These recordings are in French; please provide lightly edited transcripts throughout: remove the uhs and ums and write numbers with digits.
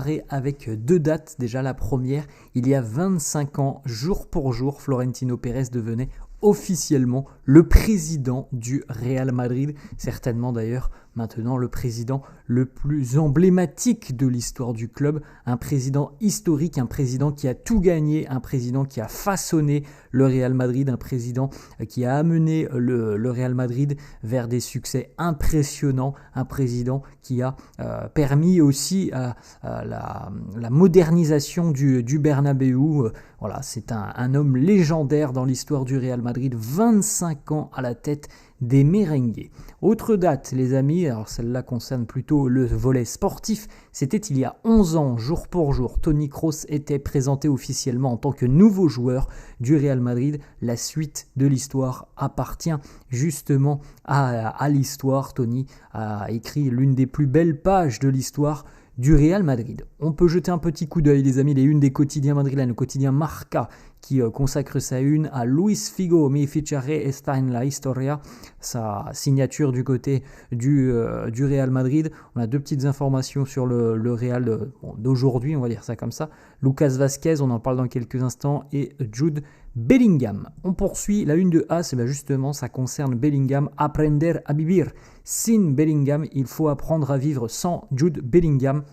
démarrer avec 2 dates. Déjà la première, il y a 25 ans, jour pour jour, Florentino Pérez devenait officiellement le président du Real Madrid, certainement d'ailleurs maintenant le président le plus emblématique de l'histoire du club, un président historique, un président qui a tout gagné, un président qui a façonné le Real Madrid, un président qui a amené le Real Madrid vers des succès impressionnants, un président qui a permis aussi la modernisation du Bernabéu. Voilà, c'est un homme légendaire dans l'histoire du Real Madrid, 25 ans à la tête des merengues. Autre date, les amis, alors celle-là concerne plutôt le volet sportif, c'était il y a 11 ans, jour pour jour, Toni Kroos était présenté officiellement en tant que nouveau joueur du Real Madrid. La suite de l'histoire appartient justement à l'histoire. Toni a écrit l'une des plus belles pages de l'histoire du Real Madrid. On peut jeter un petit coup d'œil, les amis, les unes des quotidiens madrilènes, le quotidien Marca, qui consacre sa une à Luis Figo, mi fichaje está en la historia, sa signature du côté du Real Madrid. On a 2 petites informations sur le Real d'aujourd'hui, on va dire ça comme ça. Lucas Vázquez, on en parle dans quelques instants, et Jude Bellingham. On poursuit la une de A, c'est justement, ça concerne Bellingham, aprender a vivir. Sin Bellingham, il faut apprendre à vivre sans Jude Bellingham.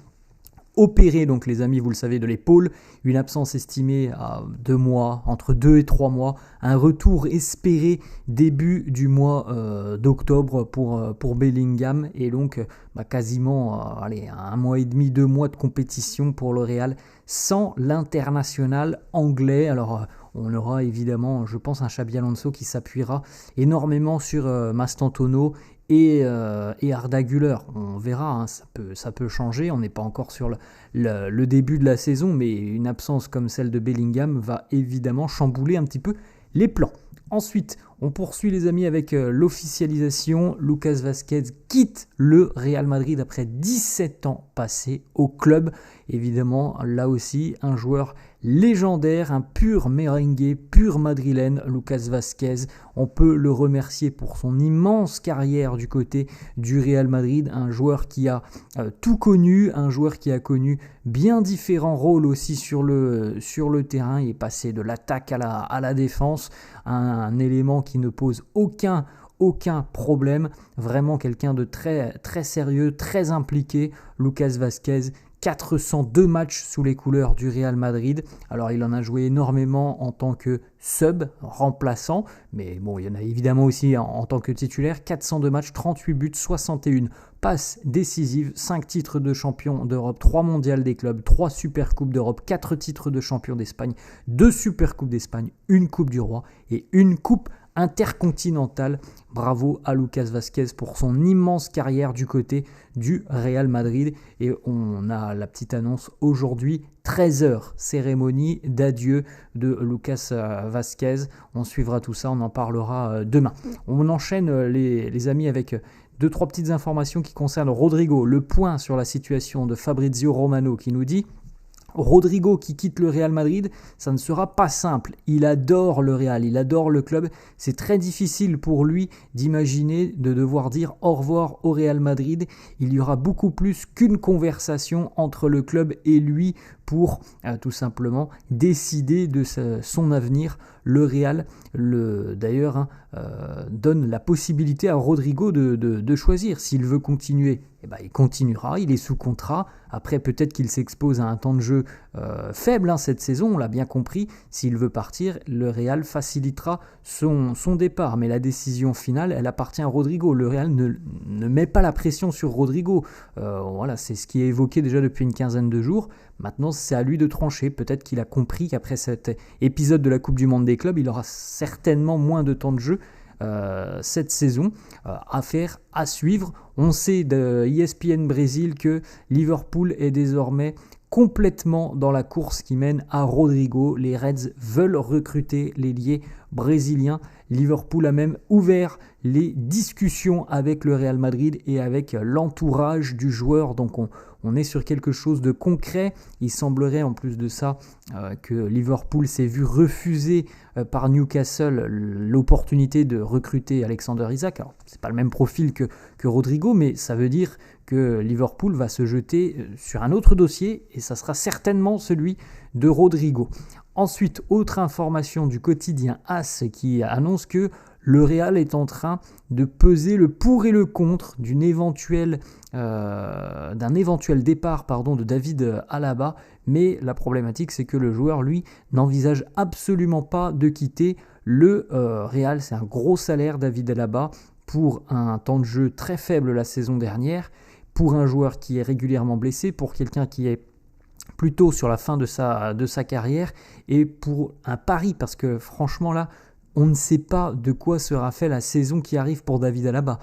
Opéré, donc les amis, vous le savez, de l'épaule, une absence estimée à 2 mois, entre 2 et 3 mois, un retour espéré début du mois d'octobre pour Bellingham, et donc quasiment 1 mois et demi, 2 mois de compétition pour le Real sans l'international anglais. Alors on aura évidemment, je pense, un Xabi Alonso qui s'appuiera énormément sur Mastantuono et Arda Güler. On verra, ça peut changer, on n'est pas encore sur le début de la saison, mais une absence comme celle de Bellingham va évidemment chambouler un petit peu les plans. Ensuite, on poursuit les amis avec l'officialisation. Lucas Vázquez quitte le Real Madrid après 17 ans passés au club. Évidemment, là aussi, un joueur légendaire, un pur merengue, pur madrilène, Lucas Vázquez. On peut le remercier pour son immense carrière du côté du Real Madrid. Un joueur qui a tout connu, un joueur qui a connu bien différents rôles aussi sur le terrain. Il est passé de l'attaque à la défense, un élément qui ne pose aucun problème. Vraiment quelqu'un de très, très sérieux, très impliqué, Lucas Vázquez. 402 matchs sous les couleurs du Real Madrid. Alors il en a joué énormément en tant que sub, remplaçant, mais bon, il y en a évidemment aussi en tant que titulaire. 402 matchs, 38 buts, 61 passes décisives, 5 titres de champion d'Europe, 3 mondiales des clubs, 3 super coupes d'Europe, 4 titres de champion d'Espagne, 2 super coupes d'Espagne, 1 coupe du roi et 1 coupe intercontinentale. Bravo à Lucas Vázquez pour son immense carrière du côté du Real Madrid. Et on a la petite annonce aujourd'hui, 13h, cérémonie d'adieu de Lucas Vázquez. On suivra tout ça, on en parlera demain. On enchaîne les amis avec 2-3 petites informations qui concernent Rodrigo. Le point sur la situation de Fabrizio Romano qui nous dit: Rodrigo qui quitte le Real Madrid, ça ne sera pas simple. Il adore le Real, il adore le club. C'est très difficile pour lui d'imaginer de devoir dire au revoir au Real Madrid. Il y aura beaucoup plus qu'une conversation entre le club et lui pour tout simplement décider de son avenir. Le Real, d'ailleurs, donne la possibilité à Rodrigo de choisir. S'il veut continuer, il continuera, il est sous contrat. Après, peut-être qu'il s'expose à un temps de jeu faible cette saison, on l'a bien compris. S'il veut partir, le Real facilitera son départ. Mais la décision finale, elle appartient à Rodrigo. Le Real ne met pas la pression sur Rodrigo. Voilà, c'est ce qui est évoqué déjà depuis une quinzaine de jours. Maintenant, c'est à lui de trancher. Peut-être qu'il a compris qu'après cet épisode de la Coupe du Monde des clubs, il aura certainement moins de temps de jeu cette saison. Affaire à suivre. On sait de ESPN Brésil que Liverpool est désormais complètement dans la course qui mène à Rodrigo. Les Reds veulent recruter l'ailier brésilien. Liverpool a même ouvert les discussions avec le Real Madrid et avec l'entourage du joueur. Donc On est sur quelque chose de concret. Il semblerait en plus de ça que Liverpool s'est vu refuser par Newcastle l'opportunité de recruter Alexander Isak. Alors, c'est pas le même profil que Rodrigo, mais ça veut dire que Liverpool va se jeter sur un autre dossier et ça sera certainement celui de Rodrigo. Ensuite, autre information du quotidien AS qui annonce que le Real est en train de peser le pour et le contre d'un éventuel départ de David Alaba, mais la problématique c'est que le joueur lui n'envisage absolument pas de quitter le Real. C'est un gros salaire David Alaba pour un temps de jeu très faible la saison dernière, pour un joueur qui est régulièrement blessé, pour quelqu'un qui est plutôt sur la fin de sa carrière, et pour un pari, parce que franchement là, on ne sait pas de quoi sera fait la saison qui arrive pour David Alaba.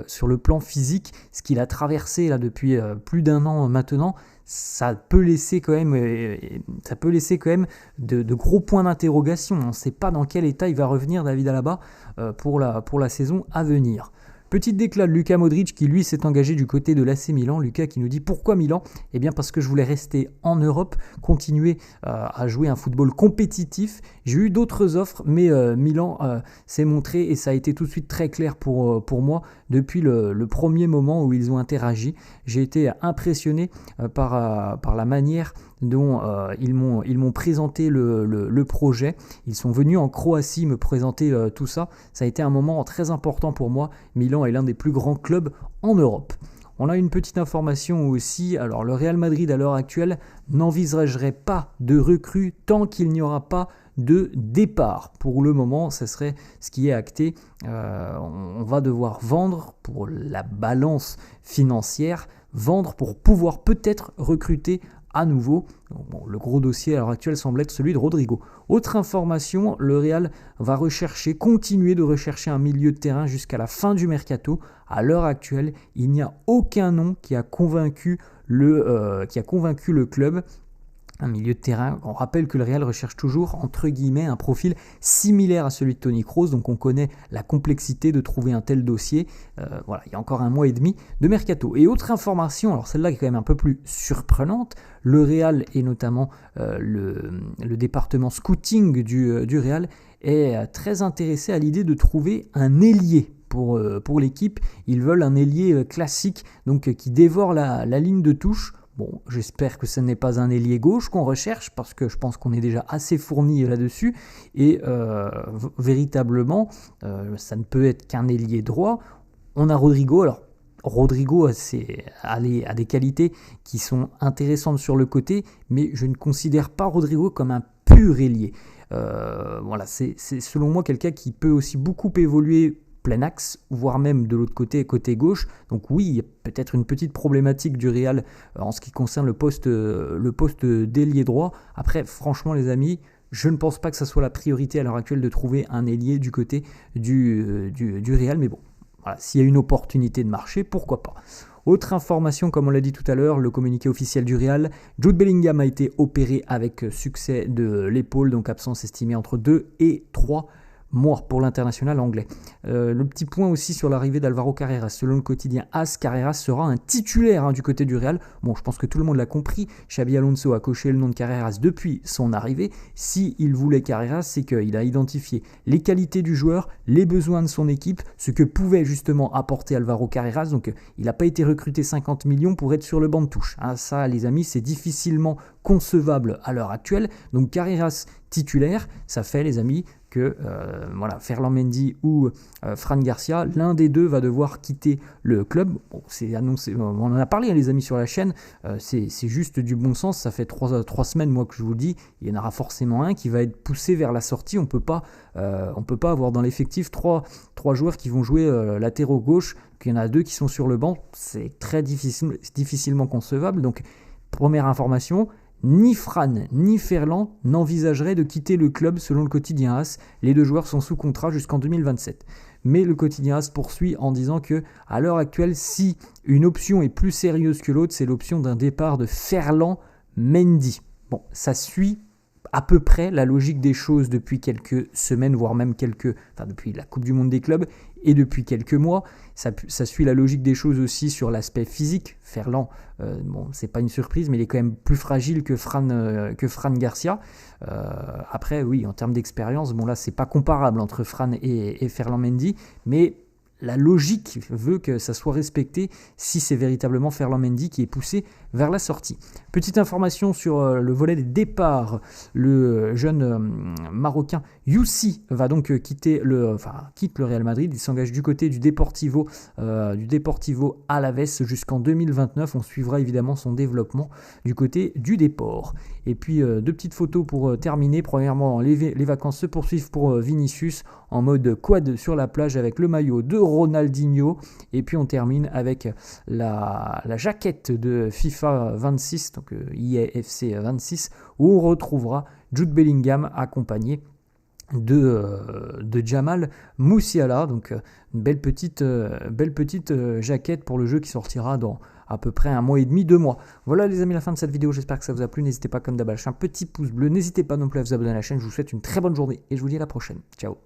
Sur le plan physique, ce qu'il a traversé là depuis plus d'un an maintenant, ça peut laisser quand même de gros points d'interrogation. On ne sait pas dans quel état il va revenir David Alaba pour la saison à venir. Petite déclat de Luka Modric qui lui s'est engagé du côté de l'AC Milan. Luka qui nous dit pourquoi Milan ? Eh bien parce que je voulais rester en Europe, continuer à jouer un football compétitif. J'ai eu d'autres offres, mais Milan s'est montré et ça a été tout de suite très clair pour moi depuis le premier moment où ils ont interagi. J'ai été impressionné par la manière dont ils m'ont présenté le projet. Ils sont venus en Croatie me présenter tout ça. Ça a été un moment très important pour moi. Milan est l'un des plus grands clubs en Europe. On a une petite information aussi. Alors le Real Madrid à l'heure actuelle n'envisagerait pas de recrue tant qu'il n'y aura pas de départ. Pour le moment, ce serait ce qui est acté. On va devoir vendre pour la balance financière, vendre pour pouvoir peut-être recruter à nouveau. Bon, le gros dossier à l'heure actuelle semble être celui de Rodrigo. Autre information, le Real va continuer de rechercher un milieu de terrain jusqu'à la fin du mercato. À l'heure actuelle, il n'y a aucun nom qui a convaincu le club. Un milieu de terrain, on rappelle que le Real recherche toujours, entre guillemets, un profil similaire à celui de Toni Kroos, donc on connaît la complexité de trouver un tel dossier. Voilà, il y a encore un mois et demi de mercato. Et autre information, alors celle-là qui est quand même un peu plus surprenante, le Real et notamment le département scouting du Real est très intéressé à l'idée de trouver un ailier pour l'équipe. Ils veulent un ailier classique, donc qui dévore la ligne de touche. Bon, j'espère que ce n'est pas un ailier gauche qu'on recherche, parce que je pense qu'on est déjà assez fourni là-dessus, et véritablement, ça ne peut être qu'un ailier droit. On a Rodrigo, alors Rodrigo a des qualités qui sont intéressantes sur le côté, mais je ne considère pas Rodrigo comme un pur ailier. Voilà, c'est selon moi quelqu'un qui peut aussi beaucoup évoluer plein axe, voire même de l'autre côté gauche. Donc oui, il y a peut-être une petite problématique du Real en ce qui concerne le poste d'ailier droit. Après, franchement les amis, je ne pense pas que ça soit la priorité à l'heure actuelle de trouver un ailier du côté du Real, mais bon, voilà, s'il y a une opportunité de marché, pourquoi pas. Autre information, comme on l'a dit tout à l'heure, le communiqué officiel du Real, Jude Bellingham a été opéré avec succès de l'épaule, donc absence estimée entre 2 et 3 mois pour l'international anglais. Le petit point aussi sur l'arrivée d'Alvaro Carreras. Selon le quotidien AS, Carreras sera un titulaire du côté du Real. Bon, je pense que tout le monde l'a compris. Xabi Alonso a coché le nom de Carreras depuis son arrivée. S'il voulait Carreras, c'est qu'il a identifié les qualités du joueur, les besoins de son équipe, ce que pouvait justement apporter Alvaro Carreras. Donc, il n'a pas été recruté 50 millions pour être sur le banc de touche. Ça, les amis, c'est difficilement concevable à l'heure actuelle. Donc, Carreras titulaire, ça fait, les amis, que Ferland Mendy ou Fran Garcia, l'un des deux va devoir quitter le club. Bon, c'est annoncé, on en a parlé les amis sur la chaîne, c'est juste du bon sens. Ça fait 3 semaines moi que je vous le dis, il y en aura forcément un qui va être poussé vers la sortie. On peut pas avoir dans l'effectif trois joueurs qui vont jouer latéraux gauche, qu'il y en a 2 qui sont sur le banc. C'est très difficilement concevable. Donc première information, ni Fran ni Ferland n'envisageraient de quitter le club selon le quotidien AS. Les 2 joueurs sont sous contrat jusqu'en 2027. Mais le quotidien AS poursuit en disant que, à l'heure actuelle, si une option est plus sérieuse que l'autre, c'est l'option d'un départ de Ferland Mendy. Bon, ça suit à peu près la logique des choses depuis quelques semaines, voire même depuis la Coupe du Monde des clubs. et depuis quelques mois. Ça suit la logique des choses aussi sur l'aspect physique. Ferland, bon, c'est pas une surprise, mais il est quand même plus fragile que Fran Garcia. Après, oui, en termes d'expérience, bon là, c'est pas comparable entre Fran et Ferland Mendy, mais la logique veut que ça soit respecté si c'est véritablement Ferland Mendy qui est poussé vers la sortie. Petite information sur le volet des départs. Le jeune Marocain Youssi va donc quitte le Real Madrid. Il s'engage du côté du Deportivo Alavés jusqu'en 2029. On suivra évidemment son développement du côté du Déport. Et puis deux petites photos pour terminer. Premièrement, les vacances se poursuivent pour Vinicius en mode quad sur la plage avec le maillot de Ronaldinho. Et puis on termine avec la jaquette de FIFA 26, donc IAFC 26, où on retrouvera Jude Bellingham accompagné de Jamal Musiala. Donc une belle petite jaquette pour le jeu qui sortira dans à peu près 1 mois et demi, 2 mois. Voilà les amis, la fin de cette vidéo, j'espère que ça vous a plu. N'hésitez pas comme d'hab à lâcher un petit pouce bleu, n'hésitez pas non plus à vous abonner à la chaîne. Je vous souhaite une très bonne journée et je vous dis à la prochaine. Ciao.